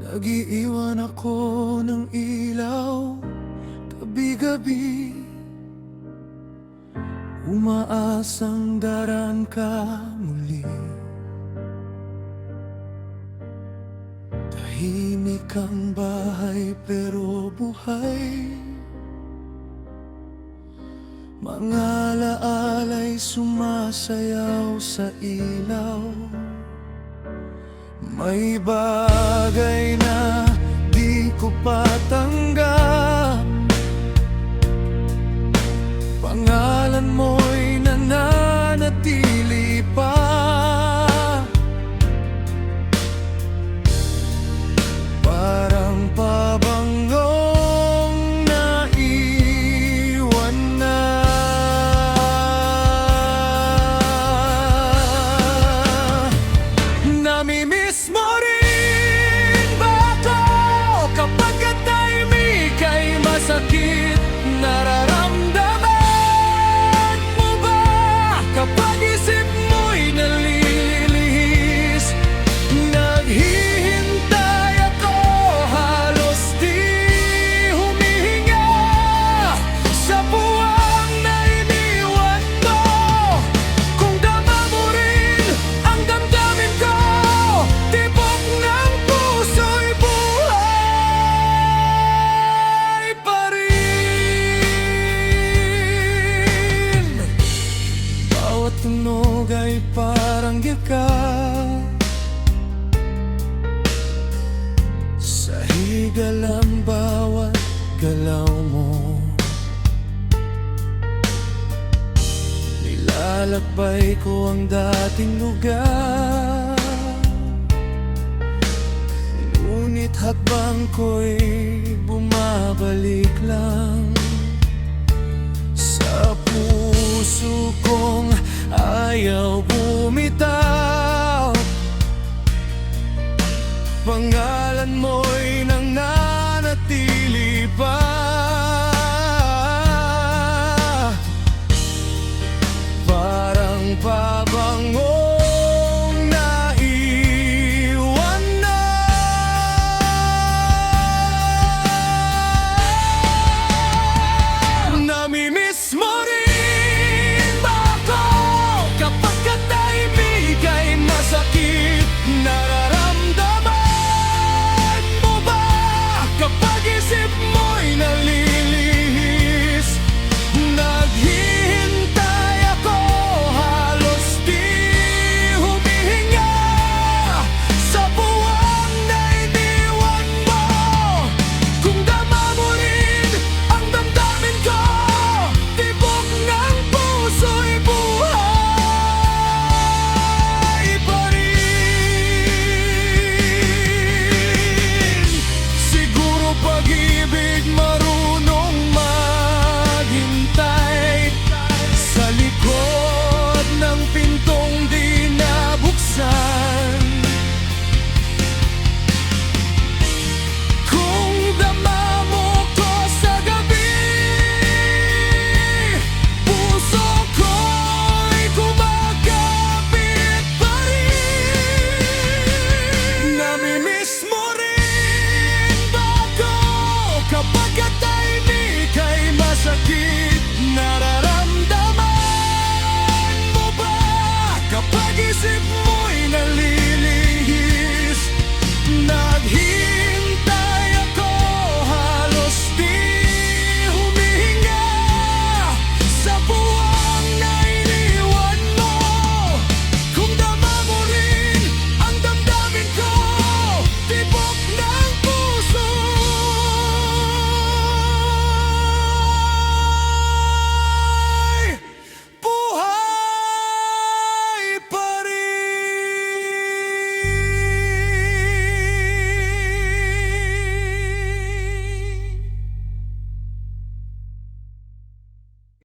Nag-iiwan ako ng ilaw gabi-gabi, umaasang daraan ka muli. Tahimik ang bahay pero buhay, mga alaala'y sumasayaw sa ilaw. May bagay na di ko patanggap, pangalan mo'y nananatili pa. Parang pabangong naiwan na. Namimiss mo rin ba ako kapag ang tahimik ay masakit? Nararamdaman mo ba kapag isip mo'y nalilihis? Naghihintay ako, halos di humihinga sa buwang na iniwan mo. Kung dama mo rin ang damdamin ko, tibok ng puso'y buhay pa rin. Bawat tunog ay parang yakat, sahig alam bawat galaw mo. Nilalakbay ko ang dating lugar, ngunit hakbang ko'y bumabalik lang sa puso kong ayaw bumitaw. Pangalan mo'y nananatili pa.